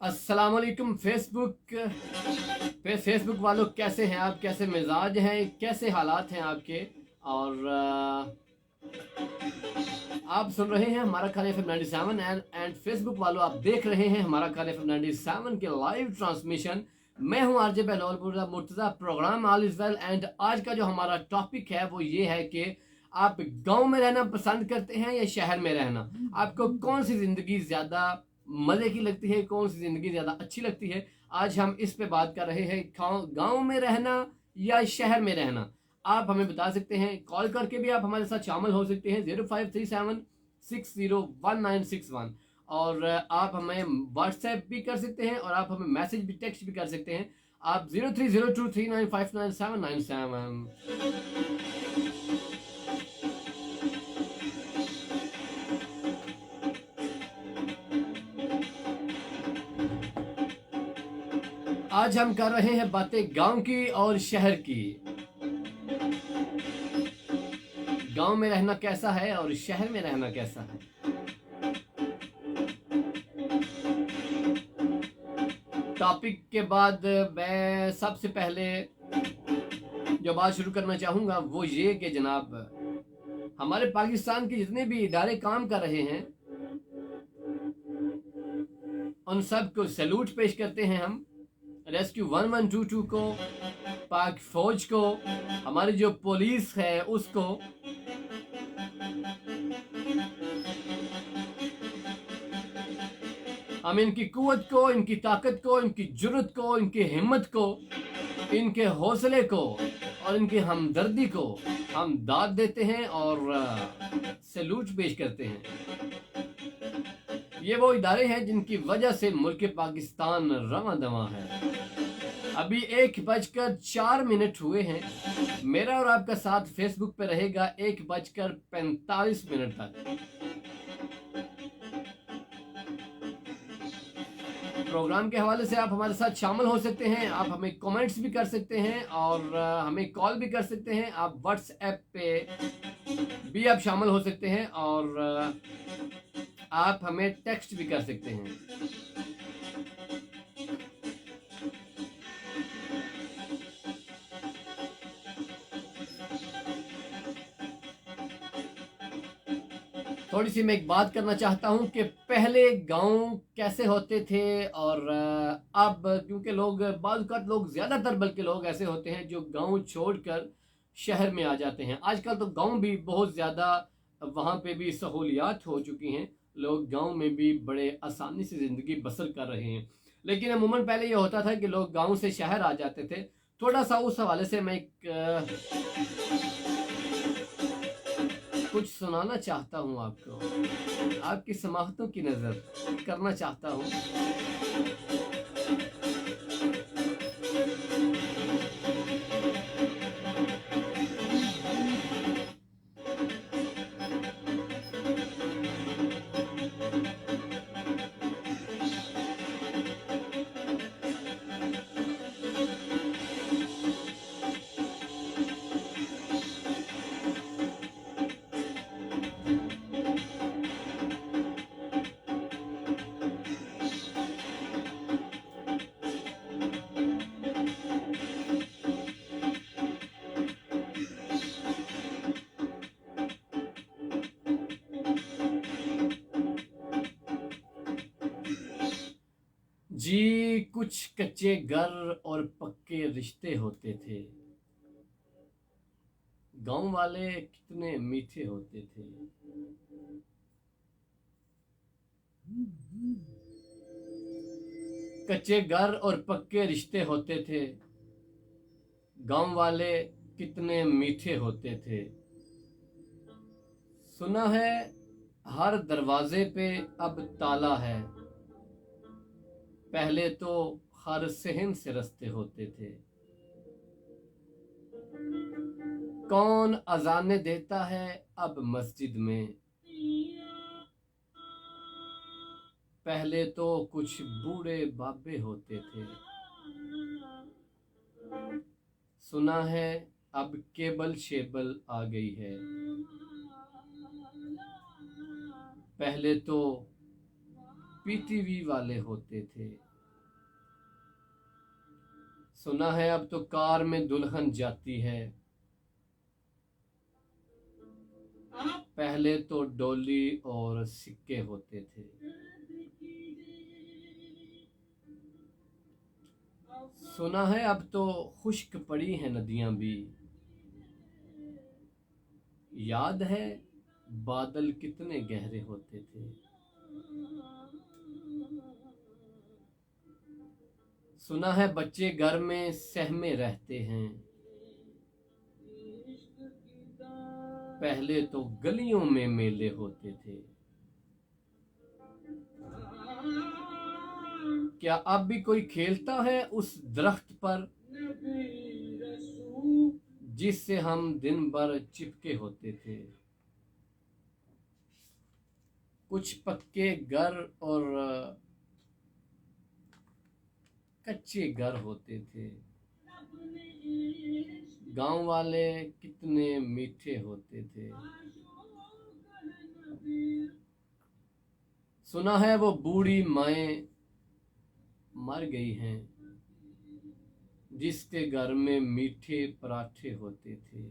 अस्सलाम वालेकुम फेसबुक वालों, कैसे हैं आप? कैसे मिजाज हैं? कैसे हालात हैं आपके? और आप सुन रहे हैं हमारा खान FM 97 एंड फेसबुक वालों, आप देख रहे हैं हमारा खान FM 97 के लाइव ट्रांसमिशन। मैं हूं RJ Behlol Murtaza, program all is well. And आज का जो हमारा टॉपिक है वो ये है कि आप गांव में रहना पसंद करते हैं या शहर में रहना? आपको कौन सी ज़िंदगी ज़्यादा मज़े की लगती है, कौन सी ज़िंदगी ज़्यादा अच्छी लगती है? आज हम इस पे बात कर रहे हैं, गांव में रहना या शहर में रहना। आप हमें बता सकते हैं, कॉल करके भी आप हमारे साथ शामिल हो सकते हैं 0537601961। और आप हमें व्हाट्सएप भी कर सकते हैं और आप हमें मैसेज भी, टेक्स्ट भी कर सकते हैं। आप 030239599797। आज हम कर रहे हैं बातें गांव की और शहर की। गांव में रहना कैसा है और शहर में रहना कैसा है? टॉपिक के बाद मैं सबसे पहले जो बात शुरू करना चाहूँगा वो ये कि जनाब, हमारे पाकिस्तान के जितने भी इदारे काम कर रहे हैं उन सब को सैल्यूट पेश करते हैं हम। रेस्क्यू 1122 को, पाक फौज को, हमारी जो पुलिस है उसको। हम इनकी कुव्वत को, इनकी ताकत को, इनकी जुर्रत को, इनकी हिम्मत को, इनके हौसले को और इनकी हमदर्दी को हम दाद देते हैं और सैल्यूट पेश करते हैं। ये वो इदारे हैं जिनकी वजह से मुल्क पाकिस्तान रवां दवां है। अभी 1:04 हुए हैं। मेरा और आपका साथ फेसबुक पे रहेगा 1:45 तक। प्रोग्राम के हवाले से आप हमारे साथ शामिल हो सकते हैं, आप हमें कमेंट्स भी कर सकते हैं और हमें कॉल भी कर सकते हैं। आप व्हाट्सएप पे भी आप शामिल हो सकते हैं और आप हमें टेक्स्ट भी कर सकते हैं। थोड़ी सी मैं एक बात करना चाहता हूँ कि पहले गांव कैसे होते थे और अब, क्योंकि लोग लोग ज़्यादातर बल्कि लोग ऐसे होते हैं जो गांव छोड़कर शहर में आ जाते हैं। आजकल तो गांव भी बहुत ज़्यादा, वहाँ पे भी सहूलियात हो चुकी हैं, लोग गांव में भी बड़े आसानी से ज़िंदगी बसर कर रहे हैं। लेकिन अमूमन पहले ये होता था कि लोग गाँव से शहर आ जाते थे। थोड़ा सा उस हवाले से मैं कुछ सुनाना चाहता हूँ आपको, आपकी समाहतों की नजर करना चाहता हूँ। जी, कुछ कच्चे घर और पक्के रिश्ते होते थे, गांव वाले कितने मीठे होते थे। कच्चे घर और पक्के रिश्ते होते थे, गांव वाले कितने मीठे होते थे। सुना है हर दरवाजे पे अब ताला है, पहले तो हर सहन से रास्ते होते थे। कौन अजाने देता है अब मस्जिद में, पहले तो कुछ बूढ़े बाबे होते थे। सुना है अब केबल शेबल आ गई है, पहले तो पीटीवी वाले होते थे। सुना है अब तो कार में दुल्हन जाती है, पहले तो डोली और सिक्के होते थे। सुना है अब तो खुश्क पड़ी हैं नदियां भी, याद है बादल कितने गहरे होते थे। सुना है बच्चे घर में सहमे रहते हैं, पहले तो गलियों में मेले होते थे। क्या अब भी कोई खेलता है उस दरख्त पर जिससे हम दिन भर चिपके होते थे। कुछ पक्के घर और कच्चे घर होते थे, गांव वाले कितने मीठे होते थे। सुना है वो बूढ़ी माएं मर गई हैं जिसके घर में मीठे पराठे होते थे।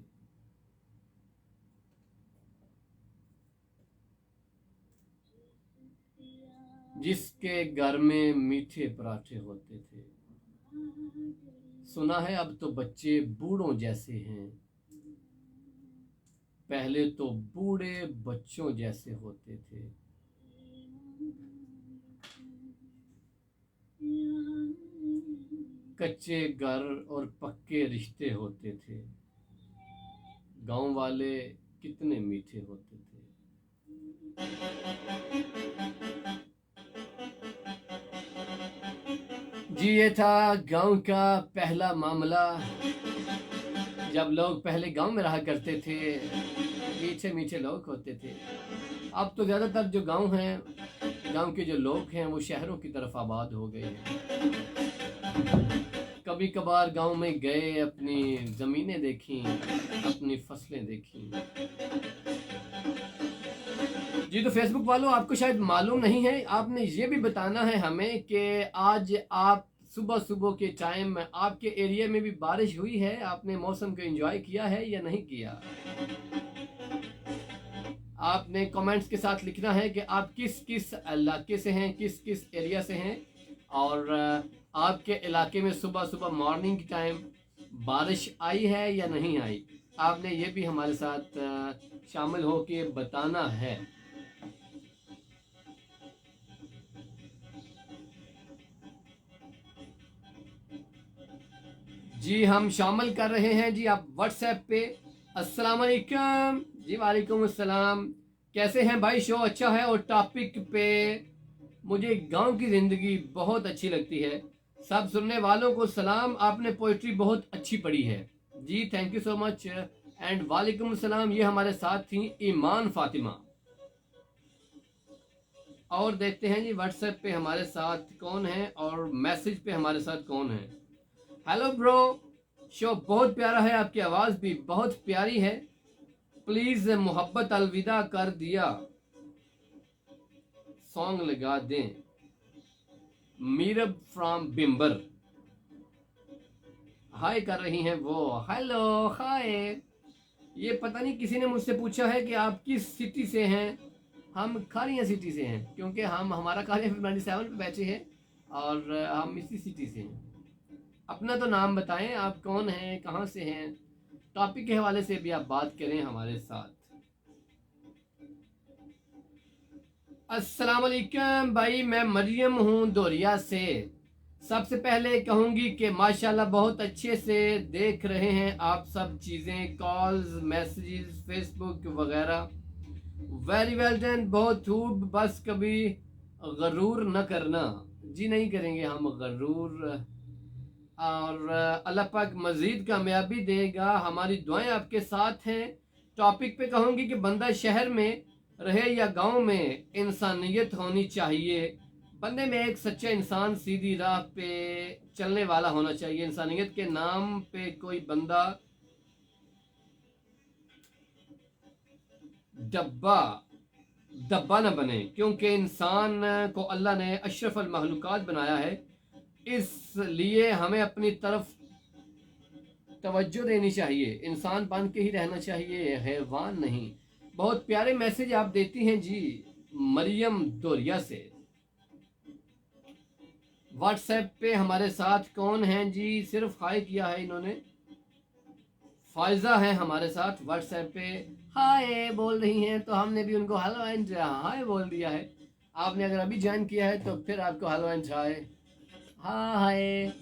जिसके घर में मीठे पराठे होते थे। सुना है अब तो बच्चे बूढ़ों जैसे हैं, पहले तो बूढ़े बच्चों जैसे होते थे। कच्चे घर और पक्के रिश्ते होते थे, गांव वाले कितने मीठे होते थे। जी ये था गांव का पहला मामला, जब लोग पहले गांव में रहा करते थे, मीठे मीठे लोग होते थे। अब तो ज़्यादातर जो गांव हैं, गांव के जो लोग हैं वो शहरों की तरफ आबाद हो गए हैं। कभी कभार गांव में गए, अपनी ज़मीनें देखी, अपनी फसलें देखी। जी तो फेसबुक वालों, आपको शायद मालूम नहीं है, आपने ये भी बताना है हमें कि आज आप सुबह सुबह के टाइम आपके एरिया में भी बारिश हुई है, आपने मौसम को एंजॉय किया है या नहीं किया। आपने कमेंट्स के साथ लिखना है कि आप किस किस इलाके से हैं, किस किस एरिया से हैं, और आपके इलाके में सुबह सुबह मॉर्निंग टाइम बारिश आई है या नहीं आई। आपने ये भी हमारे साथ शामिल हो के बताना है। जी हम शामिल कर रहे हैं जी, आप व्हाट्सएप पे। अस्सलाम वालेकुम जी। वालेकुम अस्सलाम। कैसे हैं भाई? शो अच्छा है और टॉपिक पे मुझे गांव की ज़िंदगी बहुत अच्छी लगती है। सब सुनने वालों को सलाम, आपने पोइट्री बहुत अच्छी पढ़ी है जी, thank you so much. And वालेकुम अस्सलाम। ये हमारे साथ थी ईमान फातिमा। और देखते हैं जी व्हाट्सएप पे हमारे साथ कौन है और मैसेज पे हमारे साथ कौन है। हेलो ब्रो, शो बहुत प्यारा है, आपकी आवाज़ भी बहुत प्यारी है, प्लीज़ मोहब्बत अलविदा कर दिया सॉन्ग लगा दें। मीरब फ्रॉम बिम्बर हाय कर रही हैं वो। Hello hi. ये पता नहीं किसी ने मुझसे पूछा है कि आप किस सिटी से हैं। हम खारिया सिटी से हैं, क्योंकि हम हमारा खारिया 97 पे बैठे हैं और हम इसी सिटी से हैं। अपना तो नाम बताएं, आप कौन हैं, कहाँ से हैं, टॉपिक के हवाले से भी आप बात करें हमारे साथ। अस्सलाम वालेकुम भाई, मैं मरियम हूँ दोरिया से। सबसे पहले कहूँगी कि माशाल्लाह बहुत अच्छे से देख रहे हैं आप सब चीज़ें, कॉल्स, मैसेजेस, फेसबुक वगैरह। वेरी वेल डन, बहुत खूब। बस कभी गरूर न करना। जी नहीं करेंगे हम गरूर, और अल्लाह पाक मज़ीद कामयाबी देगा। हमारी दुआएं आपके साथ हैं। टॉपिक पे कहूँगी कि बंदा शहर में रहे या गांव में, इंसानियत होनी चाहिए। बंदे में एक सच्चा इंसान सीधी राह पे चलने वाला होना चाहिए। इंसानियत के नाम पे कोई बंदा डब्बा न बने, क्योंकि इंसान को अल्लाह ने अशरफुल मखलूकात बनाया है। इसलिए हमें अपनी तरफ तवज्जो देनी चाहिए, इंसान बन के ही रहना चाहिए, हैवान नहीं। बहुत प्यारे मैसेज आप देती हैं जी मरियम दोरिया से। व्हाट्सएप पे हमारे साथ कौन हैं जी? सिर्फ हाय किया है इन्होंने। फायजा है हमारे साथ व्हाट्सएप पे, हाय बोल रही हैं, तो हमने भी उनको हेलो एंड हाय बोल दिया है। आपने अगर अभी ज्वाइन किया है तो फिर आपको हेलो एंड हाय, हाय।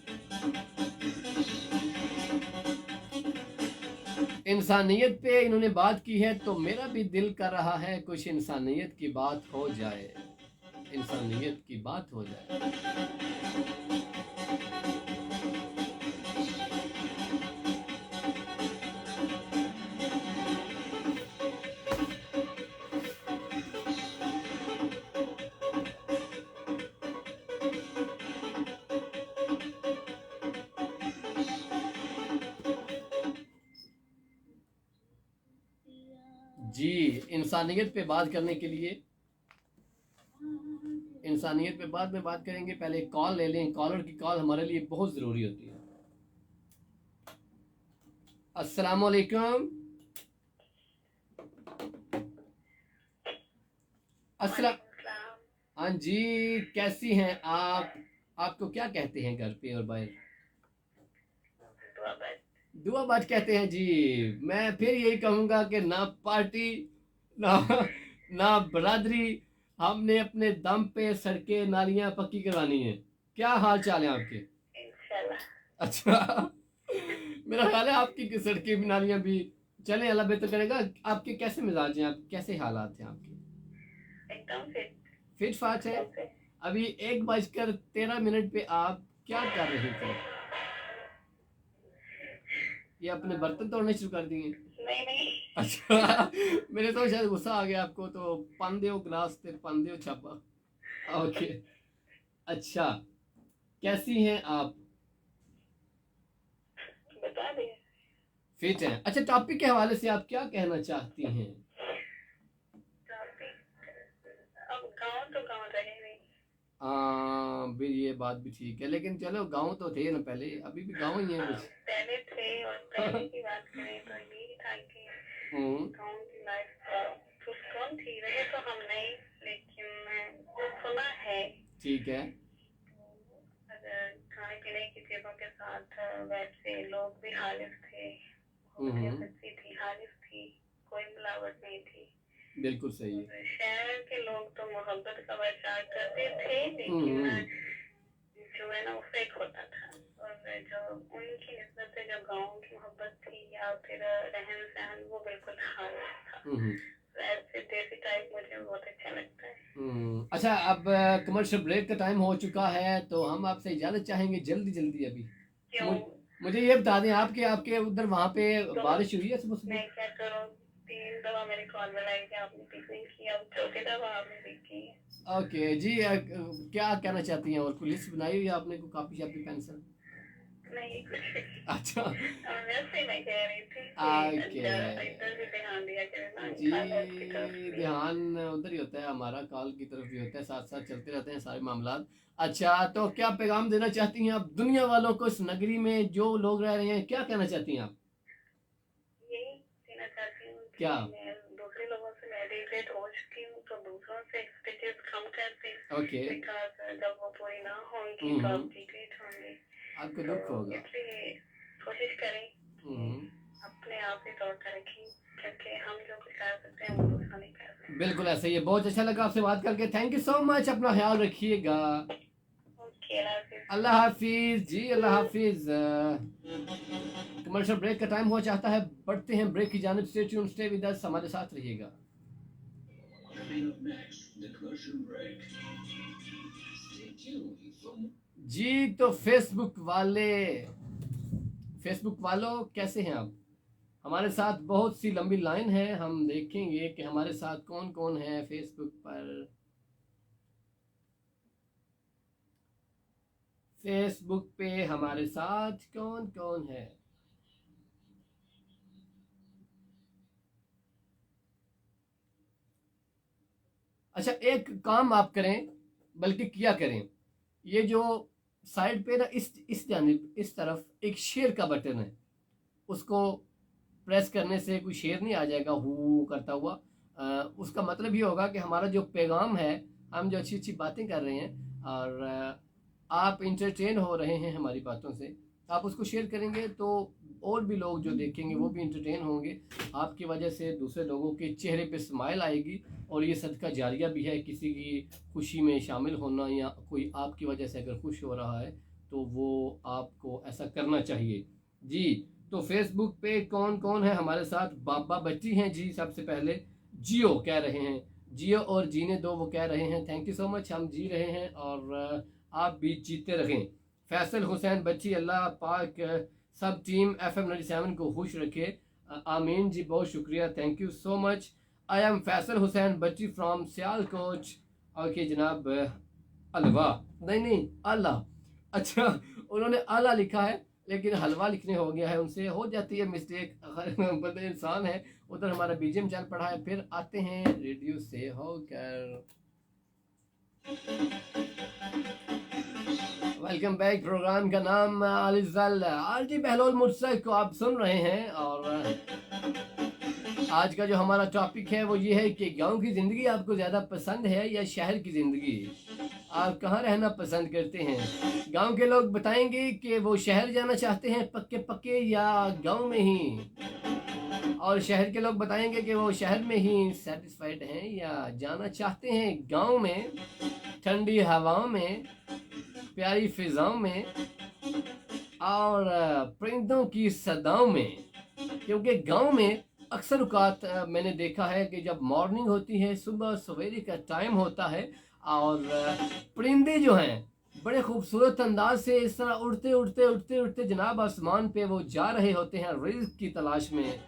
इंसानियत पे इन्होंने बात की है, तो मेरा भी दिल कर रहा है कुछ इंसानियत की बात हो जाए, इंसानियत की बात हो जाए। जी इंसानियत पे बात करने के लिए, इंसानियत पे बाद में बात करेंगे, पहले कॉल ले लें। कॉलर की कॉल हमारे लिए बहुत ज़रूरी होती है। अस्सलाम वालेकुम। अस्सलाम। हाँ जी, कैसी हैं आप? आपको क्या कहते हैं घर पे और बाहर? दुआ बात कहते हैं जी। मैं फिर यही कहूँगा कि ना पार्टी, ना ना बरादरी, हमने अपने दम पे सड़कें नालियां पक्की करवानी है। क्या हाल चाल है आपके? अच्छा मेरा ख्याल है आपकी सड़कें भी नालियां भी चले, अल्लाह बेहतर करेगा। आपके कैसे मिजाज हैं? आप कैसे हालात हैं आपके? एकदम फिट फाट है। अभी 1:13 पे आप क्या कर रहे थे? ये अपने बर्तन तोड़ने शुरू कर दिए? नहीं अच्छा मेरे तो शायद गुस्सा आ गया आपको, तो पान दियो गिलास ते पान दियो छापा। ओके, अच्छा, कैसी हैं आप? बता दे। फिट हैं। अच्छा, टॉपिक के हवाले से आप क्या कहना चाहती हैं? अब गांव तो गांव रहे नहीं। भी ये बात भी ठीक है, लेकिन चलो गांव तो थे ना पहले, अभी भी गांव ही है कुछ। पहले थे, और पहले की बात करें तो यही था कि गांव की लाइफ पुरसकून थी। रहे तो हम नहीं, लेकिन सुना है। ठीक है। खाने पीने की चीजों के साथ वैसे लोग भी हालिफ थे, सच्ची थी, हालिफ थी, कोई मिलावट नहीं थी। बिल्कुल सही है। शहर के लोग तो मोहब्बत का प्रचार करते थे, लेकिन जो है ना वो फेक होता था। और जो उनकी निस्बत से जो गाँव की मोहब्बत थी या फिर रहन सहन, वो बिल्कुल खालिश था। ऐसे देसी टाइप मुझे बहुत अच्छा लगता है। अच्छा, अब कमर्शियल ब्रेक का टाइम हो चुका है, तो हम आपसे इजाजत चाहेंगे जल्दी जल्दी अभी। मुझे ये बता दें, आपके आपके उधर वहाँ पे बारिश हुई है सुबह? मैं क्या करूँ, 3 दफा मेरे कॉल में लाई कि आपने पिक नहीं किया, अब चौथी दफा आपने पिक की है। ओके जी, क्या कहना चाहती हैं? और कोई लिस्ट बनाई हुई है आपने, कोई कॉपी शापी पेंसिल? नहीं कुछ। अच्छा वैसे मैं कह रही थी ओके इधर भी ध्यान दिया करें जी, ना। ध्यान उधर ही होता है हमारा, कॉल की तरफ भी होता है, साथ साथ चलते रहते हैं सारे मामला। अच्छा, तो क्या पैगाम देना चाहती हैं आप दुनिया वालों को, इस नगरी में जो लोग रह रहे हैं, क्या कहना चाहती हैं आप? यही देना चाहती हूँ कि क्या? मैं दूसरे लोगों से मेडिटेट हो चुकी हूँ, तो दूसरों से एक्सपेक्टेशंस कम करती हूँ। ओके, बिकॉज़ जब वो पूरी ना होंगी तो आप रिग्रेट होंगे, आपको दुख होगा। इसलिए कोशिश करें अपने आप ही तौर पर रखें, क्योंकि हम जो कुछ कर सकते हैं वो दूसरा नहीं कर सकते। बिल्कुल ऐसा ही है। बहुत अच्छा लगा आपसे बात करके, थैंक यू सो मच, अपना ख्याल रखिएगा। ओके, अल्लाह हाफिज जी, अल्लाह हाफिज। कमर्शियल ब्रेक का टाइम हो जाता है, बढ़ते हैं ब्रेक की जानिब। स्टे ट्यून्ड, स्टे विद अस, हमारे साथ रहिएगा। जी, तो फेसबुक वालों कैसे हैं आप? हमारे साथ बहुत सी लंबी लाइन है, हम देखेंगे कि हमारे साथ कौन कौन है फेसबुक पर। फेसबुक पे हमारे साथ कौन कौन है? अच्छा, एक काम आप करें, बल्कि किया करें, ये जो साइड पे ना इस जानिब इस तरफ एक शेयर का बटन है, उसको प्रेस करने से कोई शेर नहीं आ जाएगा हु करता हुआ। उसका मतलब ये होगा कि हमारा जो पैगाम है, हम जो अच्छी अच्छी बातें कर रहे हैं और आप इंटरटेन हो रहे हैं हमारी बातों से, आप उसको शेयर करेंगे तो और भी लोग जो देखेंगे वो भी इंटरटेन होंगे। आपकी वजह से दूसरे लोगों के चेहरे पे स्माइल आएगी और ये सदका जारिया भी है। किसी की खुशी में शामिल होना या कोई आपकी वजह से अगर खुश हो रहा है तो वो आपको ऐसा करना चाहिए जी। तो फेसबुक पे कौन कौन है हमारे साथ? बाबा बच्ची हैं जी सबसे पहले, जियो कह रहे हैं, जियो और जीने दो वो कह रहे हैं। थैंक यू सो मच, हम जी रहे हैं और आप भी जीते रहें। फैसल हुसैन बच्ची, अल्लाह पाक सब टीम FM 97 को खुश रखे, आमीन जी, बहुत शुक्रिया, thank you so much. I am Faisal Hussain बच्ची फ्रॉम सियालकोट। ओके जनाब, अलवा नहीं नहीं अल्लाह, अच्छा उन्होंने अला लिखा है लेकिन हलवा लिखने हो गया है, उनसे हो जाती है मिस्टेक, बंदे इंसान है। उधर हमारा बीजीएम चल पड़ा है, फिर आते हैं रेडियो से होकर। वेलकम बैक, प्रोग्राम का नाम आलिज़ल आरजी बहलोल मुर्सद को आप सुन रहे हैं और आज का जो हमारा टॉपिक है वो ये है कि गांव की ज़िंदगी आपको ज़्यादा पसंद है या शहर की ज़िंदगी? आप कहाँ रहना पसंद करते हैं? गांव के लोग बताएंगे कि वो शहर जाना चाहते हैं पक्के पक्के या गांव में ही, और शहर के लोग बताएंगे कि वो शहर में ही सेटिस्फाइड हैं या जाना चाहते हैं गांव में, ठंडी हवाओं में, प्यारी फिजाओं में और परिंदों की सदाओं में। क्योंकि गांव में अक्सर औकात मैंने देखा है कि जब मॉर्निंग होती है, सुबह सवेरे का टाइम होता है और परिंदे जो हैं बड़े खूबसूरत अंदाज से इस तरह उड़ते उड़ते उड़ते उड़ते जनाब आसमान पे वो जा रहे होते हैं रिज़्क़ की तलाश में,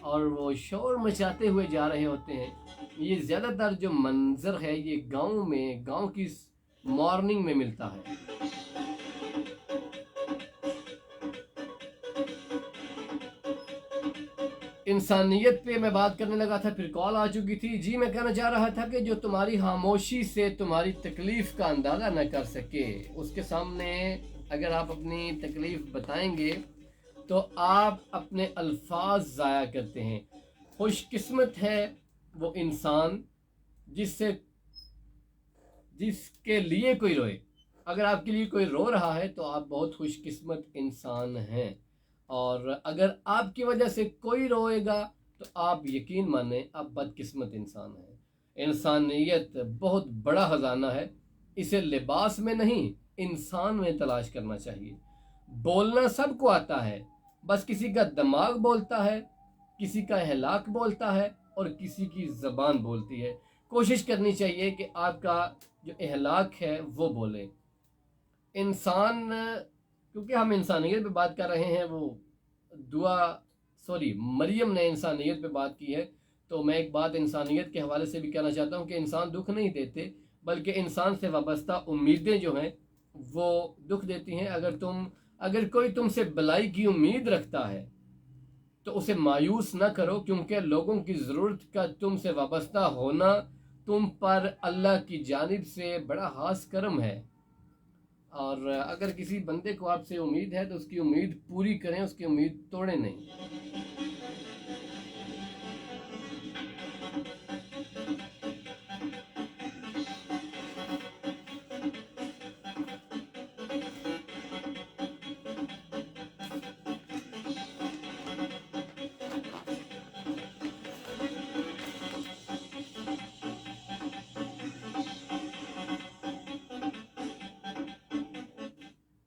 और वो शोर मचाते हुए जा रहे होते हैं। ये ज़्यादातर जो मंजर है ये गांव में, गांव की मॉर्निंग में मिलता है। इंसानियत पे मैं बात करने लगा था, फिर कॉल आ चुकी थी जी। मैं कहना चाह रहा था कि जो तुम्हारी खामोशी से तुम्हारी तकलीफ़ का अंदाज़ा न कर सके, उसके सामने अगर आप अपनी तकलीफ़ बताएंगे तो आप अपने अल्फाज ज़ाया करते हैं। खुशकिस्मत है वो इंसान जिसके लिए कोई रोए। अगर आपके लिए कोई रो रहा है तो आप बहुत खुशकिस्मत इंसान हैं, और अगर आपकी वजह से कोई रोएगा तो आप यकीन माने आप बदकिस्मत इंसान हैं। इंसानियत बहुत बड़ा ख़जाना है, इसे लिबास में नहीं इंसान में तलाश करना चाहिए। बोलना सबको आता है, बस किसी का दिमाग बोलता है, किसी का इहलाक बोलता है और किसी की ज़बान बोलती है। कोशिश करनी चाहिए कि आपका जो इहलाक है वो बोले। इंसान, क्योंकि हम इंसानियत पे बात कर रहे हैं, वो मरियम ने इंसानियत पे बात की है, तो मैं एक बात इंसानियत के हवाले से भी कहना चाहता हूँ कि इंसान दुख नहीं देते, बल्कि इंसान से वाबस्ता उम्मीदें जो हैं वो दुख देती हैं। अगर कोई तुमसे भलाई की उम्मीद रखता है तो उसे मायूस न करो, क्योंकि लोगों की ज़रूरत का तुमसे वाबस्ता होना तुम पर अल्लाह की जानिब से बड़ा खास करम है। और अगर किसी बंदे को आपसे उम्मीद है तो उसकी उम्मीद पूरी करें, उसकी उम्मीद तोड़ें नहीं।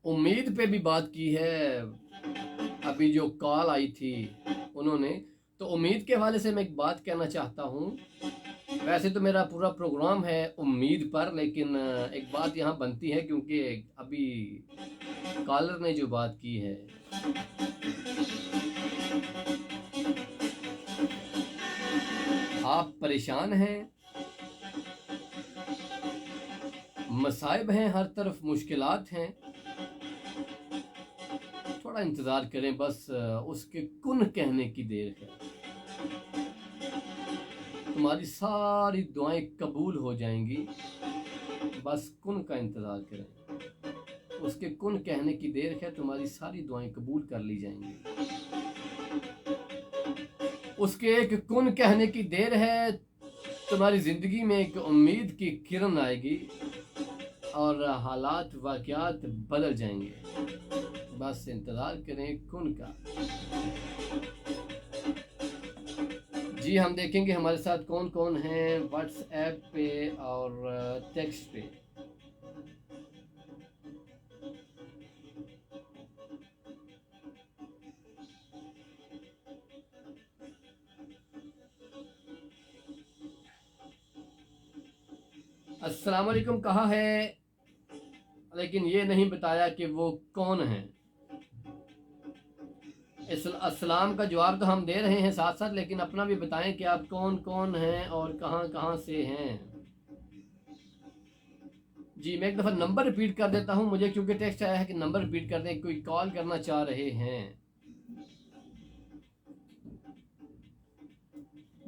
उम्मीद पे भी बात की है, अभी जो कॉल आई थी उन्होंने, तो उम्मीद के हवाले से मैं एक बात कहना चाहता हूँ। वैसे तो मेरा पूरा प्रोग्राम है उम्मीद पर, लेकिन एक बात यहाँ बनती है क्योंकि अभी कॉलर ने जो बात की है, आप परेशान हैं, मसाइब हैं, हर तरफ मुश्किलात हैं, थोड़ा इंतज़ार करें, बस उसके कुन कहने की देर है। तुम्हारी सारी दुआएं कबूल हो जाएंगी, बस कुन का इंतज़ार करें, उसके कुन कहने की देर है, तुम्हारी सारी दुआएं कबूल कर ली जाएंगी। उसके एक कुन कहने की देर है, तुम्हारी ज़िंदगी में एक उम्मीद की किरण आएगी और हालात वाक़यात बदल जाएंगे। बस इंतज़ार करें कुन का। जी हम देखेंगे हमारे साथ कौन कौन हैं व्हाट्सएप पे और टेक्स्ट पे। अस्सलाम वालेकुम कहा है, लेकिन ये नहीं बताया कि वो कौन है। अस्सलाम का जवाब तो हम दे रहे हैं साथ साथ, लेकिन अपना भी बताएं कि आप कौन कौन हैं और कहां कहां से हैं। जी मैं एक दफ़ा नंबर रिपीट कर देता हूं, मुझे क्योंकि टेक्स्ट आया है कि नंबर रिपीट कर दें, कोई कॉल करना चाह रहे हैं।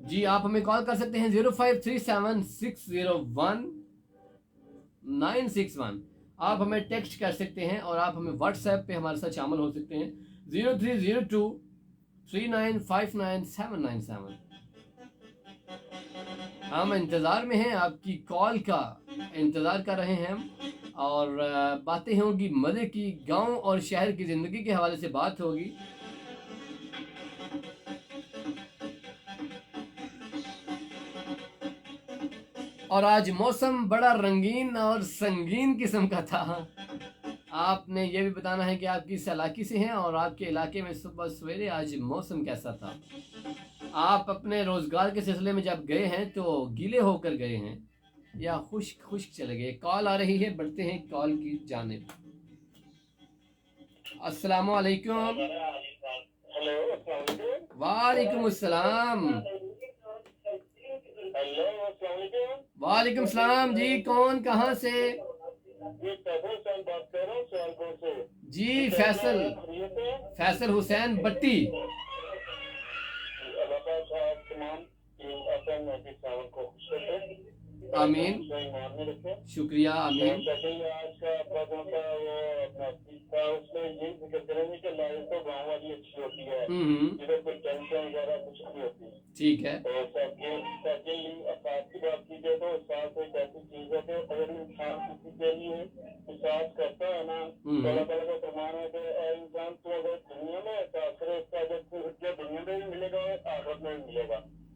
जी आप हमें कॉल कर सकते हैं 0537601961। आप हमें टेक्स्ट कर सकते हैं और आप हमें व्हाट्सएप पे हमारे साथ शामिल हो सकते हैं 030239599797। हम इंतज़ार में हैं, आपकी कॉल का इंतज़ार कर रहे हैं हम, और बातें होंगी मज़े की, गांव और शहर की ज़िंदगी के हवाले से बात होगी। और आज मौसम बड़ा रंगीन और संगीन किस्म का था। आपने ये भी बताना है कि आप किस इलाके से हैं और आपके इलाके में सुबह सवेरे आज मौसम कैसा था। आप अपने रोजगार के सिलसिले में जब गए हैं तो गीले होकर गए हैं या खुश्क खुश्क चले गए। कॉल आ रही है, बढ़ते हैं कॉल की जानिब। अस्सलाम वालेकुम। वालेकुम अस्सलाम। वालेकुम सलाम जी, कौन कहाँ से? जी फैसल हुसैन बट्टी। आमीन, शुक्रिया, आमीन। ठीक है।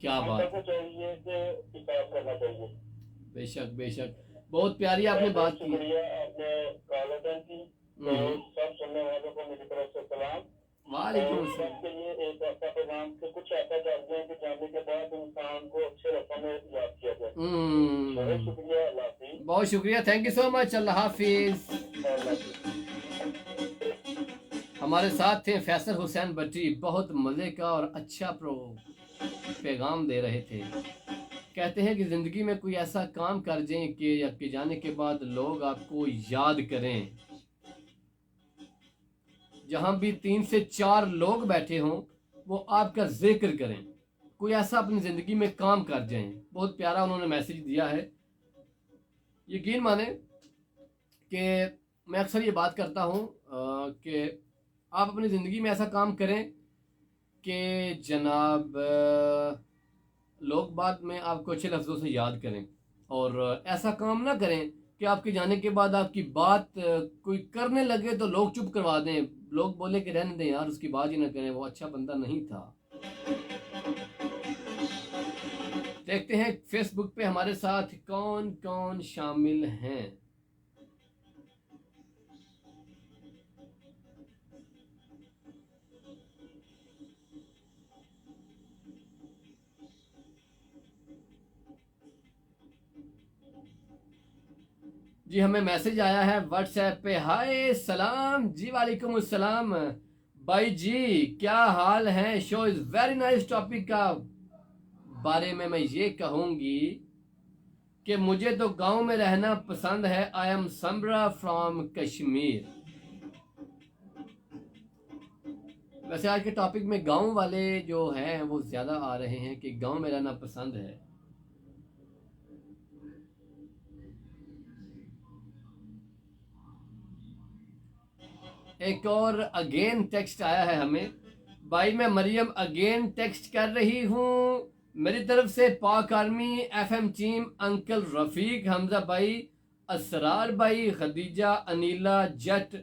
क्या बात है, बेशक बेशक, बहुत प्यारी आपने बात की। सब सुनने वालों को मेरी तरफ से सलाम। वालेकुम सलाम। के लिए एक ऐसा प्रोग्राम से कुछ ऐसा करते हैं कि जाने के बाद इंसान को अच्छे रकम में याद किया जाए। बहुत शुक्रिया, अल्लाह हाफिज। बहुत शुक्रिया, थैंक यू सो मच, अल्लाह हाफिज। हमारे साथ थे फैसल हुसैन बट्टी, बहुत मज़े का और अच्छा पैगाम दे रहे थे। कहते हैं कि ज़िंदगी में कोई ऐसा काम कर जाएं कि आपके जाने के बाद लोग आपको याद करें। जहाँ भी 3 से 4 लोग बैठे हों वो आपका जिक्र करें, कोई ऐसा अपनी ज़िंदगी में काम कर जाएं। बहुत प्यारा उन्होंने मैसेज दिया है। यकीन माने कि मैं अक्सर ये बात करता हूँ कि आप अपनी ज़िंदगी में ऐसा काम करें कि जनाब लोग बाद में आपको अच्छे लफ्ज़ों से याद करें, और ऐसा काम ना करें कि आपके जाने के बाद आपकी बात कोई करने लगे तो लोग चुप करवा दें, लोग बोले कि रहने दें यार, उसकी बात ही ना करें, वो अच्छा बंदा नहीं था। देखते हैं फेसबुक पे हमारे साथ कौन कौन शामिल हैं। जी हमें मैसेज आया है व्हाट्सएप पे, हाय सलाम जी, वालेकुम अस्सलाम भाई जी, क्या हाल है? Show is very nice. Topic का बारे में मैं ये कहूँगी कि मुझे तो गांव में रहना पसंद है। I am Samra from Kashmir. वैसे आज के टॉपिक में गांव वाले जो हैं वो ज़्यादा आ रहे हैं कि गांव में रहना पसंद है। एक और अगेन टेक्स्ट आया है हमें, भाई मैं मरियम अगेन टेक्स्ट कर रही हूँ मेरी तरफ से पाक army FM team, uncle Rafiq, Hamza भाई, असरार भाई, खदीजा, अनीला, जट,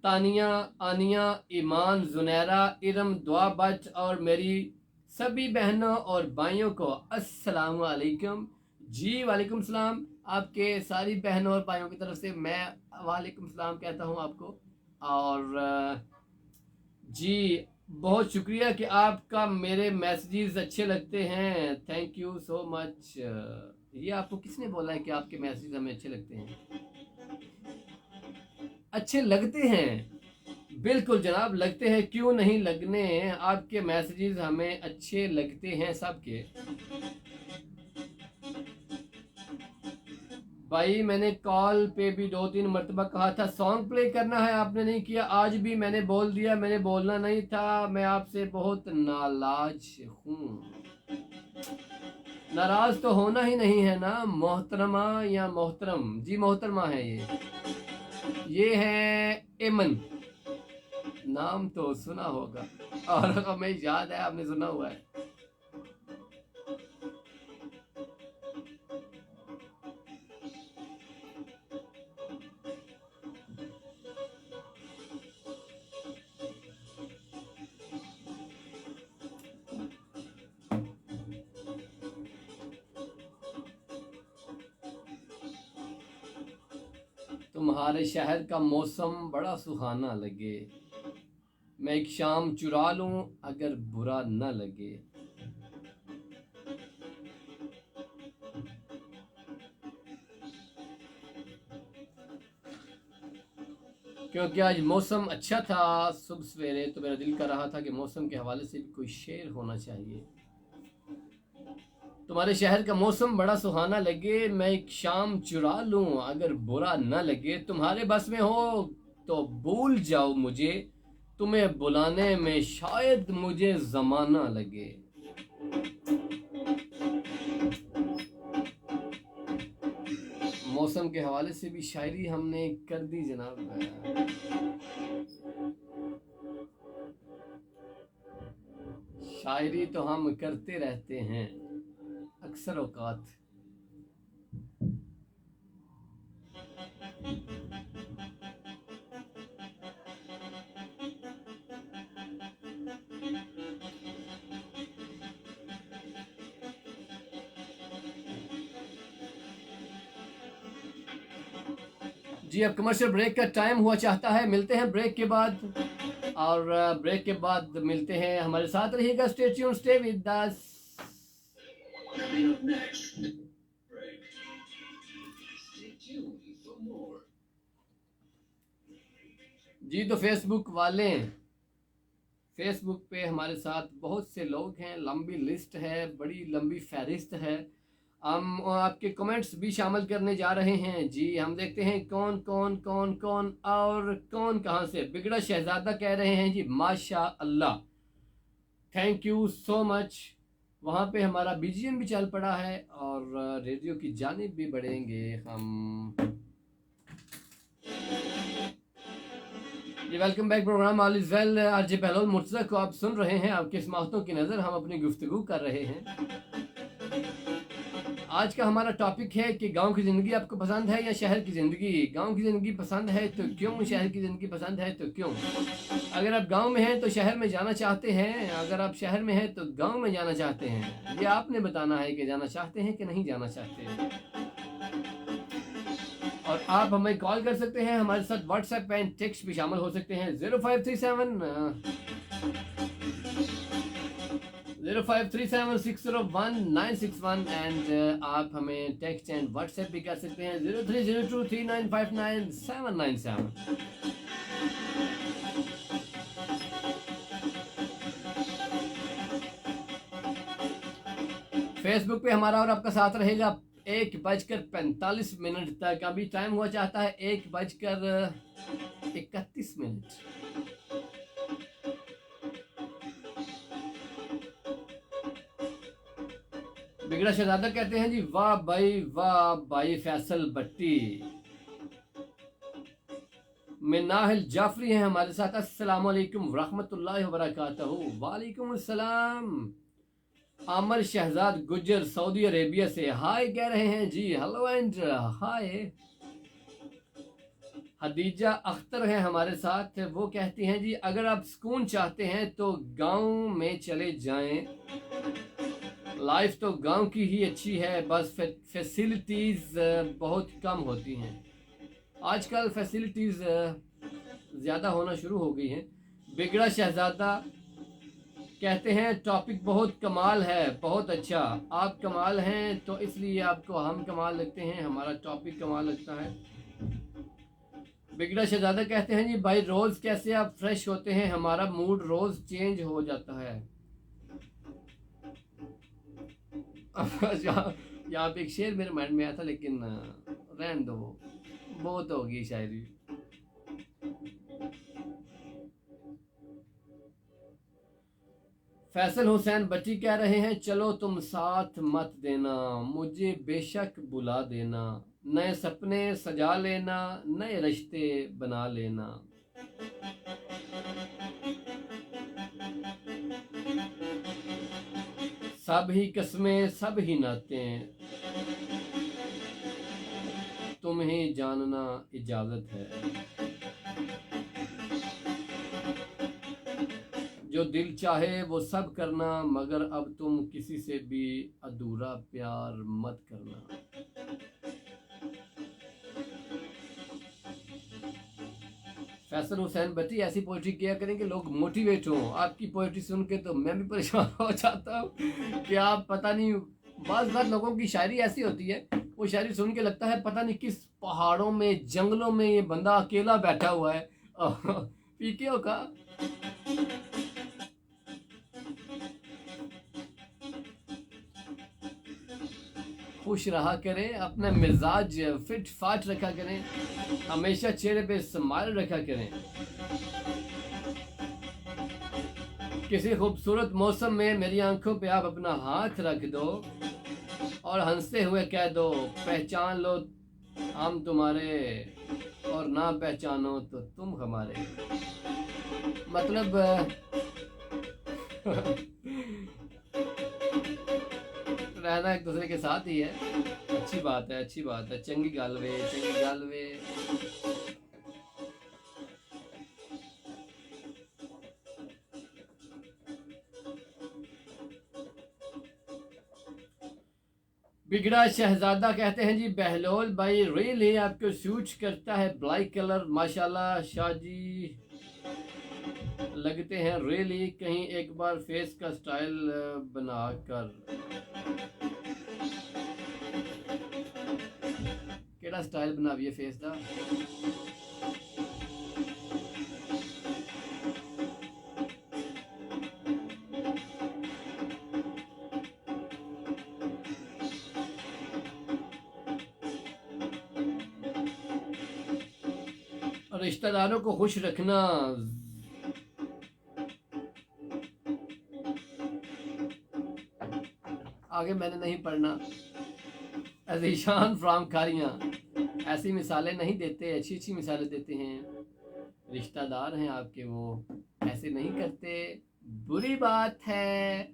तानिया, आनिया, ईमान, जुनैरा, इरम, दुआ बट और मेरी सभी बहनों और भाइयों को अस्सलाम वालेकुम। जी वालेकुम सलाम। आपके सारी बहनों और भाइयों की तरफ से मैं वालेकुम सलाम कहता हूँ आपको। और जी बहुत शुक्रिया कि आपका मेरे मैसेजेस अच्छे लगते हैं, थैंक यू सो मच। ये आपको किसने बोला है कि आपके मैसेजेस हमें अच्छे लगते हैं? अच्छे लगते हैं, बिल्कुल जनाब लगते हैं, क्यों नहीं लगने। आपके मैसेजेस हमें अच्छे लगते हैं सबके। भाई मैंने कॉल पे भी 2-3 मरतबा कहा था सॉन्ग प्ले करना है, आपने नहीं किया। आज भी मैंने बोल दिया, मैंने बोलना नहीं था। मैं आपसे बहुत नाराज हूँ। नाराज तो होना ही नहीं है ना मोहतरमा या मोहतरम। जी मोहतरमा है ये है एमन, नाम तो सुना होगा और हमें याद है आपने सुना हुआ है। तुम्हारे शहर का मौसम बड़ा सुहाना लगे, मैं एक शाम चुरा लूं अगर बुरा न लगे। क्योंकि आज मौसम अच्छा था सुबह सवेरे, तो मेरा दिल कर रहा था कि मौसम के हवाले से भी कोई शेर होना चाहिए। तुम्हारे शहर का मौसम बड़ा सुहाना लगे, मैं एक शाम चुरा लूं अगर बुरा न लगे। तुम्हारे बस में हो तो भूल जाओ मुझे, तुम्हें बुलाने में शायद मुझे जमाना लगे। मौसम के हवाले से भी शायरी हमने कर दी जनाब। शायरी तो हम करते रहते हैं अक्सर औकात। जी अब कमर्शियल ब्रेक का टाइम हुआ चाहता है, मिलते हैं ब्रेक के बाद। और ब्रेक के बाद मिलते हैं, हमारे साथ रहिएगा, stay tune, stay with us. जी तो फेसबुक वाले, फेसबुक पे हमारे साथ बहुत से लोग हैं, लंबी लिस्ट है, बड़ी लंबी फहरिस्त है। हम आपके कमेंट्स भी शामिल करने जा रहे हैं। जी हम देखते हैं कौन कौन कौन कौन और कौन कहाँ से। बिगड़ा शहजादा कह रहे हैं जी माशा अल्लाह, थैंक यू सो मच। वहाँ पे हमारा BGM भी चल पड़ा है और रेडियो की जानिब भी बढ़ेंगे हम। जी welcome back, program all is well. RJ Behlol Murtaza को आप सुन रहे हैं। आपकी समाअतों की नज़र हम अपनी गुफ्तगू कर रहे हैं। आज का हमारा टॉपिक है कि गांव की ज़िंदगी आपको पसंद है या शहर की ज़िंदगी। गांव की ज़िंदगी पसंद है तो क्यों, शहर की ज़िंदगी पसंद है तो क्यों। अगर आप गांव में हैं तो शहर में जाना चाहते हैं, अगर आप शहर में हैं तो गांव में जाना चाहते हैं। ये आपने बताना है कि जाना चाहते हैं कि नहीं जाना चाहते। और आप हमें कॉल कर सकते हैं, हमारे साथ व्हाट्सएप एंड टेक्स्ट भी शामिल हो सकते हैं। 0537 एंड आप हमें टेक्स्ट एंड व्हाट्सएप भी कर सकते हैं 03023959 797। फेसबुक पे हमारा और आपका साथ रहेगा 1:45 तक। अभी टाइम हुआ चाहता है 1:31। बिगड़ा शहजादा कहते हैं जी वाह भाई फैसल भट्टी, मिनाहिल जाफरी हैं हमारे साथ। अस्सलाम वालेकुम रहमतुल्लाहि व बरकातहू। वालेकुम अस्सलाम। आमर शहजाद गुज्जर सऊदी अरेबिया से हाय कह रहे हैं जी, हेलो एंड हाय। हदीजा अख्तर है हमारे साथ, वो कहती हैं जी अगर आप सुकून चाहते हैं तो गांव में चले जाएं, लाइफ तो गांव की ही अच्छी है, बस फैसिलिटीज़ बहुत कम होती हैं। आजकल फैसिलिटीज़ ज़्यादा होना शुरू हो गई हैं। बिगड़ा शहजादा कहते हैं टॉपिक बहुत कमाल है, बहुत अच्छा, आप कमाल हैं तो इसलिए आपको हम कमाल लगते हैं, हमारा टॉपिक कमाल लगता है। बिगड़ा शहजादा कहते हैं जी भाई रोज़ कैसे आप फ्रेश होते हैं, हमारा मूड रोज़ चेंज हो जाता है। यहाँ पे एक शेर मेरे माइंड में आया था लेकिन रहने दो, बहुत होगी शायरी। फैसल हुसैन बच्ची कह रहे हैं चलो तुम साथ मत देना, मुझे बेशक बुला देना, नए सपने सजा लेना, नए रिश्ते बना लेना। सब ही कस्में सब ही नाते, तुम्हें जानना इजाजत है, जो दिल चाहे वो सब करना, मगर अब तुम किसी से भी अधूरा प्यार मत करना। फैसल हुसैन बच्ची ऐसी पोइट्री किया करें कि लोग मोटिवेट हों। आपकी पोइट्री सुन के तो मैं भी परेशान हो जाता हूँ कि आप पता नहीं, बात लोगों की शायरी ऐसी होती है, वो शायरी सुन के लगता है पता नहीं किस पहाड़ों में जंगलों में ये बंदा अकेला बैठा हुआ है। पीके का खुश रहा करें, अपना मिजाज फिट फाट रखा करें, हमेशा चेहरे पे स्माइल रखा करें। किसी खूबसूरत मौसम में मेरी आंखों पे आप अपना हाथ रख दो और हंसते हुए कह दो पहचान लो हम तुम्हारे, और ना पहचानो तो तुम हमारे। मतलब रहना एक दूसरे के साथ ही है। अच्छी बात है, अच्छी बात है। चंगी गल वे, चंगी गल वे। बिगड़ा शहजादा कहते हैं जी बहलोल भाई रियली आपको सूट करता है ब्लैक कलर, माशाल्लाह शाह जी लगते हैं रियली, कहीं एक बार फेस का स्टाइल बना कर। केड़ा स्टाइल बनाविए फेस का? रिश्तेदारों को खुश रखना, आगे मैंने नहीं पढ़ना। अजीशान फ्राम खारियाँ ऐसी मिसालें नहीं देते, अच्छी अच्छी मिसालें देते हैं। रिश्तेदार हैं आपके, वो ऐसे नहीं करते, बुरी बात है।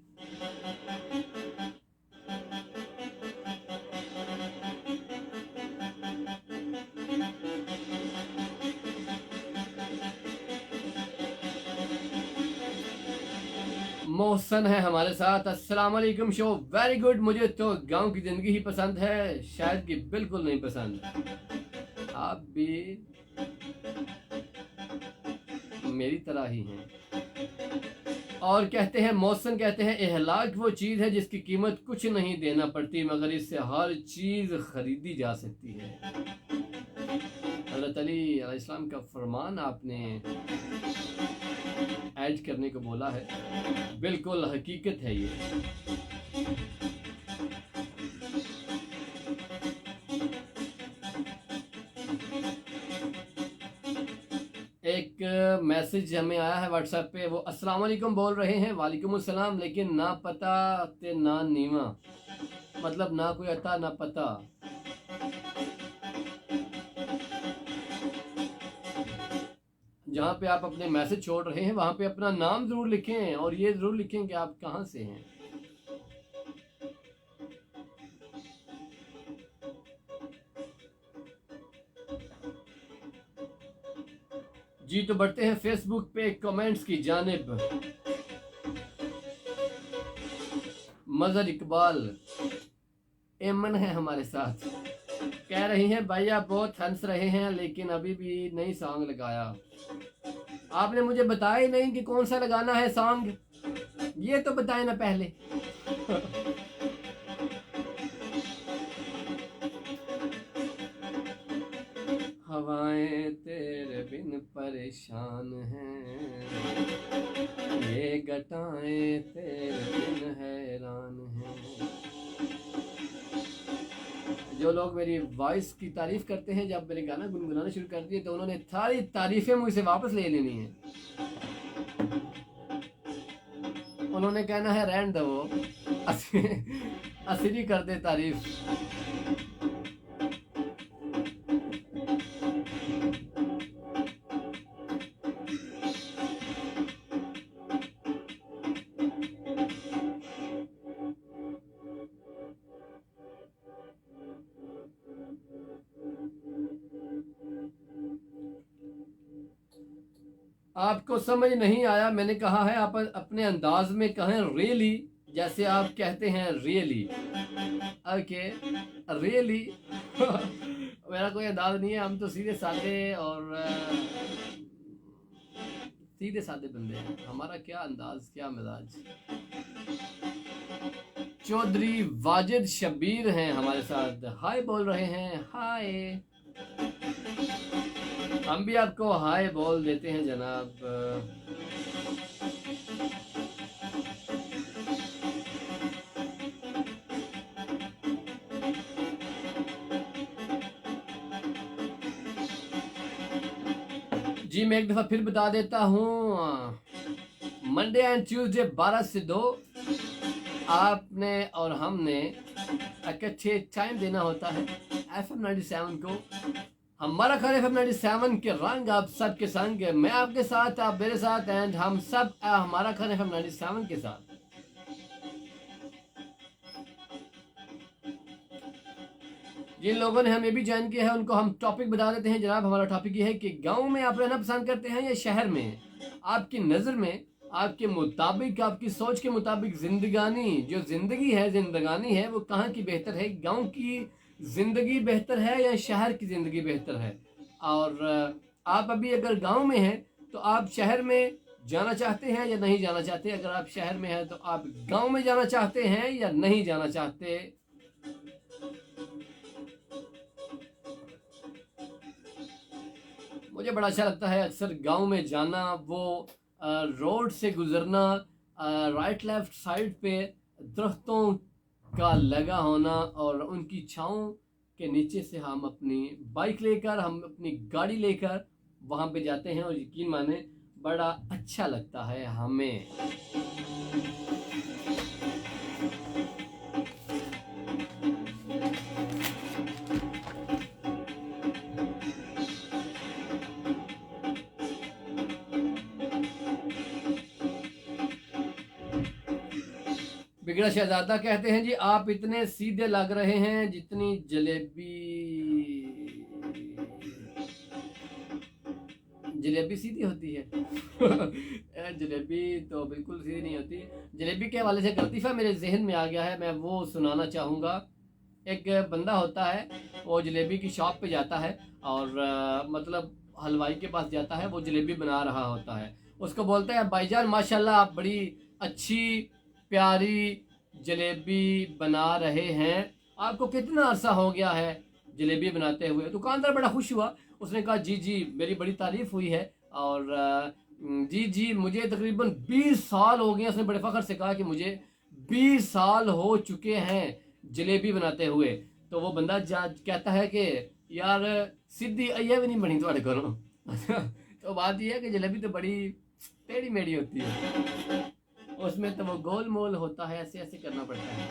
मोहसन है हमारे साथ। अस्सलाम वालेकुम शो वेरी गुड। मुझे तो गांव की ज़िंदगी ही पसंद है, शायद कि बिल्कुल नहीं पसंद। आप भी मेरी तरह ही हैं। और कहते हैं मोहसन कहते हैं इहलाक वो चीज़ है जिसकी कीमत कुछ नहीं देना पड़ती, मगर इससे हर चीज़ खरीदी जा सकती है। हज़रत अली अलैहिस्सलाम का फरमान आपने ऐड करने को बोला है, बिल्कुल हकीकत है ये। एक मैसेज हमें आया है व्हाट्सएप पे, वो अस्सलाम वालेकुम बोल रहे हैं। वालेकुम अस्सलाम, लेकिन ना पता ते ना नीवा, मतलब ना कोई अता ना पता। जहाँ पे आप अपने मैसेज छोड़ रहे हैं वहाँ पे अपना नाम ज़रूर लिखें और ये ज़रूर लिखें कि आप कहाँ से हैं। जी तो बढ़ते हैं फेसबुक पे कमेंट्स की जानिब। मजहर इकबाल एमन है हमारे साथ, कह रही हैं भाई आप बहुत हंस रहे हैं लेकिन अभी भी नई सॉन्ग लगाया। आपने मुझे बताया ही नहीं कि कौन सा लगाना है सॉन्ग, ये तो बताए ना पहले। हवाएं तेरे बिन परेशान हैं, ये घटाएं तेरे बिन हैरान हैं। जो लोग मेरी वॉइस की तारीफ करते हैं, जब मैंने गाना गुनगुनाना शुरू कर दिया तो उन्होंने सारी तारीफें मुझसे वापस ले लेनी है। उन्होंने कहना है रहन दो, असली कर दे तारीफ। आपको समझ नहीं आया, मैंने कहा है आप अपने अंदाज में कहें रियली, जैसे आप कहते हैं रियली। Okay really. मेरा कोई अंदाज नहीं है, हम तो सीधे साधे और सीधे साधे बंदे हैं, हमारा क्या अंदाज क्या मिजाज। चौधरी वाजिद शबीर हैं हमारे साथ, हाय बोल रहे हैं। हाय, हम भी आपको हाय बोल देते हैं जनाब। जी मैं एक दफ़ा फिर बता देता हूँ, मंडे एंड ट्यूसडे 12 से 2 आपने और हमने इकट्ठे टाइम देना होता है FM 97 को। हमारा खैर FM 97 के रंग आप सबके संग, मैं आपके साथ आप मेरे साथ एंड हम सब हमारा खैर FM 97 के साथ। जिन लोगों ने हमें भी ज्वाइन किया है उनको हम टॉपिक बता देते हैं जनाब। हमारा टॉपिक ये है कि गांव में आप रहना पसंद करते हैं या शहर में। आपकी नज़र में, आपके मुताबिक, आपकी सोच के मुताबिक जिंदगानी जो जिंदगानी है वो कहाँ की बेहतर है? गांव की ज़िंदगी बेहतर है या शहर की ज़िंदगी बेहतर है? और आप अभी अगर गांव में हैं तो आप शहर में जाना चाहते हैं या नहीं जाना चाहते? अगर आप शहर में हैं तो आप गांव में जाना चाहते हैं या नहीं जाना चाहते? मुझे बड़ा अच्छा लगता है अक्सर गांव में जाना, वो रोड से गुजरना, राइट लेफ्ट साइड पे दरख्तों का लगा होना और उनकी छाँव के नीचे से हम अपनी बाइक लेकर, हम अपनी गाड़ी लेकर वहाँ पे जाते हैं और यकीन माने बड़ा अच्छा लगता है हमें। बिगड़ा शहजादा कहते हैं जी आप इतने सीधे लग रहे हैं जितनी जलेबी सीधी होती है। जलेबी तो बिल्कुल सीधी नहीं होती। जलेबी के हवाले से लतीफ़ा मेरे जहन में आ गया है, मैं वो सुनाना चाहूँगा। एक बंदा होता है, वो जलेबी की शॉप पे जाता है और मतलब हलवाई के पास जाता है, वो जलेबी बना रहा होता है। उसको बोलता है भाईजान माशाल्लाह आप बड़ी अच्छी प्यारी जलेबी बना रहे हैं, आपको कितना अरसा हो गया है जलेबी बनाते हुए? दुकानदार बड़ा खुश हुआ, उसने कहा जी जी मेरी बड़ी तारीफ़ हुई है और जी जी मुझे तकरीबन 20 साल हो गए। उसने बड़े फ़ख्र से कहा कि मुझे 20 साल हो चुके हैं जलेबी बनाते हुए। तो वो बंदा कहता है कि यार सीधी अय्या भी नहीं बनी थोड़े करो। तो बात यह है कि जलेबी तो बड़ी टेढ़ी मेढ़ी होती है, उसमें तो वो गोल मोल होता है, ऐसे ऐसे करना पड़ता है।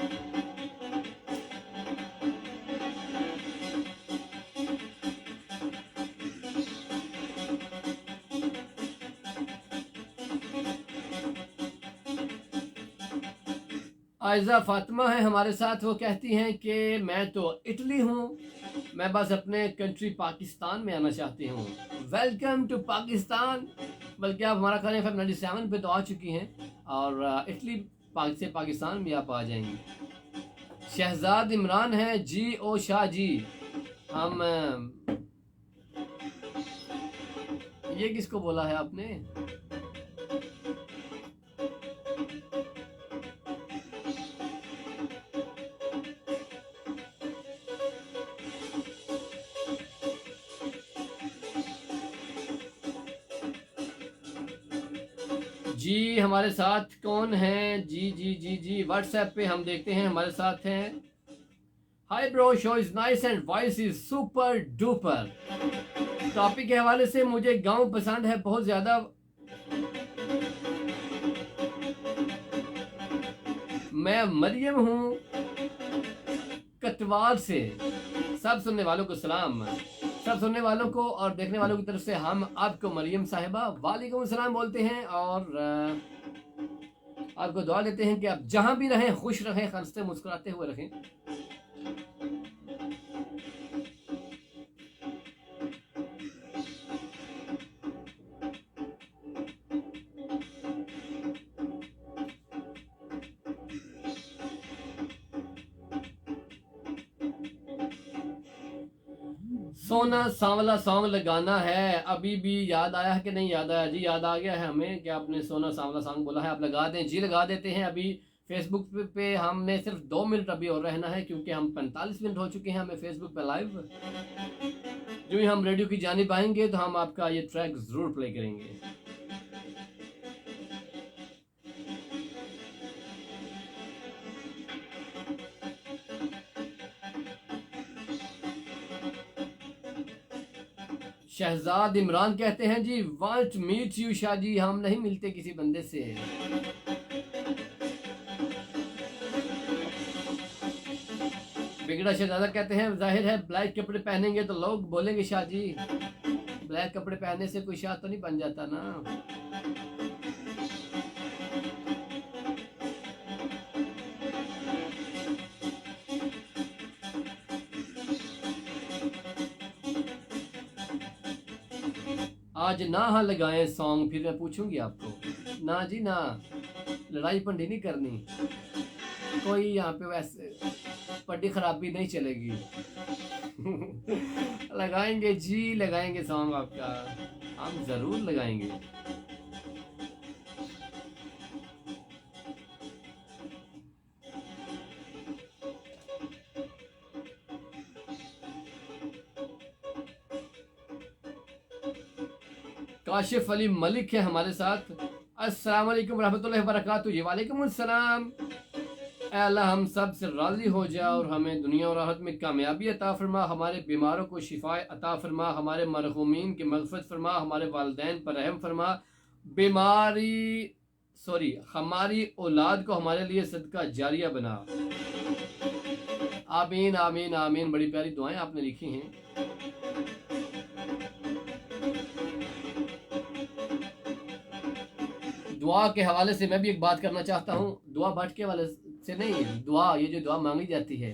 आयजा फातिमा है हमारे साथ, वो कहती हैं कि मैं तो इटली हूँ, मैं बस अपने कंट्री पाकिस्तान में आना चाहती हूँ। Welcome to Pakistan. बल्कि आप हमारा खाना FM 97 पे तो आ चुकी हैं और इटली से पाकिस्तान भी आप आ जाएंगी। शहजाद इमरान है जी ओ शाह जी। हम ये किसको बोला है आपने? जी हमारे साथ कौन है? जी जी जी जी व्हाट्सएप पे हम देखते हैं हमारे साथ हैं। Hi bro, show is nice and voice is super duper. Topic के हवाले से मुझे गांव पसंद है बहुत ज़्यादा। मैं मरियम हूँ कटवाल से। सब सुनने वालों को सलाम, सब सुनने वालों को और देखने वालों की तरफ से हम आपको मरियम साहिबा वालेकुम सलाम बोलते हैं और आपको दुआ देते हैं कि आप जहां भी रहें खुश रहें, हंसते मुस्कुराते हुए रहें। सोना सांवला सॉन्ग लगाना है, अभी भी याद आया है कि नहीं याद आया? जी याद आ गया है हमें कि आपने सोना सांवला सॉन्ग बोला है। आप लगा दें जी, लगा देते हैं। अभी फेसबुक पे हमने सिर्फ 2 मिनट अभी और रहना है क्योंकि हम 45 मिनट हो चुके हैं हमें फेसबुक पे लाइव। जो ही हम रेडियो की जानिब आएंगे तो हम आपका ये ट्रैक जरूर प्ले करेंगे। शहजाद इमरान कहते हैं जी want meet you Shah ji, हम नहीं मिलते किसी बंदे से। बिगड़ा शहजादा कहते हैं जाहिर है ब्लैक कपड़े पहनेंगे तो लोग बोलेंगे शाह जी। ब्लैक कपड़े पहनने से कोई शाह तो नहीं बन जाता ना। आज ना हाँ लगाएं सॉन्ग, फिर मैं पूछूंगी आपको। ना जी ना, लड़ाई पंडी नहीं करनी, कोई यहाँ पे वैसे पट्टी खराबी नहीं चलेगी। लगाएंगे जी, लगाएंगे सॉन्ग आपका, हम जरूर लगाएंगे। काशिफ अली मलिक है हमारे साथ। अस्सलाम वालेकुम रहमतुल्लाहि व बरकातुहू जी। वालेकुम अस्सलाम। ऐ अल्लाह हम सब से राज़ी हो जा और हमें दुनिया और आखिरत में कामयाबी अता फरमा, हमारे बीमारों को शिफाए अता फरमा, हमारे मरहूमीन की मग़फ़िरत फरमा, हमारे वालिदैन पर रहम फरमा, हमारी औलाद को हमारे लिए सदका जारिया बना। आमीन आमीन आमीन। बड़ी प्यारी दुआएं आपने लिखी हैं। दुआ के हवाले से मैं भी एक बात करना चाहता हूँ। दुआ भटके वाले से नहीं, दुआ ये जो दुआ मांगी जाती है,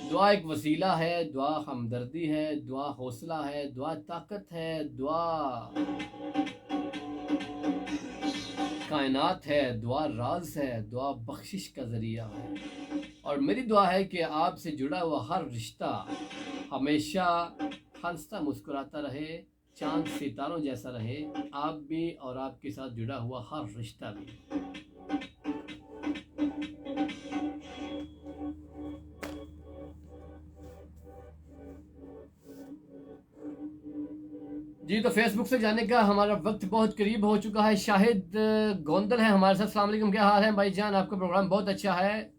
दुआ एक वसीला है, दुआ हमदर्दी है, दुआ हौसला है, दुआ ताकत है, दुआ कायनात है, दुआ राज है, दुआ बख्शिश का जरिया है। और मेरी दुआ है कि आपसे जुड़ा हुआ हर रिश्ता हमेशा हंसता मुस्कुराता रहे, चांद सितारों जैसा रहे, आप भी और आपके साथ जुड़ा हुआ हर रिश्ता भी। जी तो फेसबुक से जाने का हमारा वक्त बहुत करीब हो चुका है। शाहिद गोंदल है हमारे साथ। अस्सलाम वालेकुम, क्या हाल है भाईजान? आपका प्रोग्राम बहुत अच्छा है।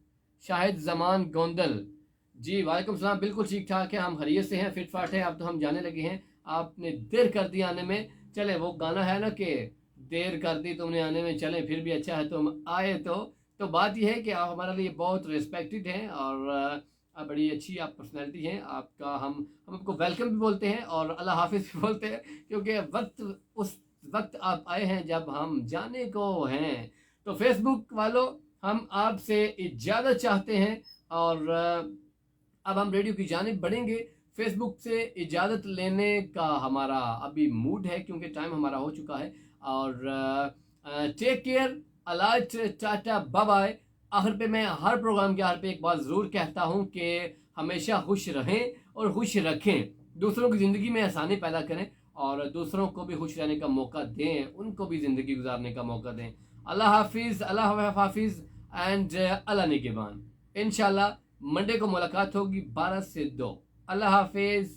शाहिद जमान गोंदल जी, वालेकुम सलाम। बिल्कुल ठीक ठाक है, हम खैरियत से हैं, फिट फाट है। अब तो हम जाने लगे हैं, आपने देर कर दी आने में। चले वो गाना है ना कि देर कर दी तुमने आने में, चले फिर भी अच्छा है तुम आए। तो बात यह है कि आप हमारे लिए बहुत रिस्पेक्टेड हैं और आप बड़ी अच्छी आप पर्सनैलिटी हैं। आपका हम आपको वेलकम भी बोलते हैं और अल्लाह हाफिज़ भी बोलते हैं, क्योंकि उस वक्त आप आए हैं जब हम जाने को हैं। तो फेसबुक वालों हम आपसे इजाज़त चाहते हैं और अब हम रेडियो की जानिब बढ़ेंगे। फेसबुक से इजाज़त लेने का हमारा अभी मूड है क्योंकि टाइम हमारा हो चुका है। और take care, alright, tata, bye bye. आखिर पे मैं हर प्रोग्राम के आखिर पे एक बात ज़रूर कहता हूँ कि हमेशा खुश रहें और खुश रखें, दूसरों की ज़िंदगी में आसानी पैदा करें और दूसरों को भी खुश रहने का मौका दें, उनको भी ज़िंदगी गुजारने का मौका दें। अल्लाह हाफिज़, अल्लाह हाफिज़ एंड अल्लाह निगहबान। इंशाल्लाह मंडे को मुलाकात होगी 12 से 2। अल्लाह हाफिज़।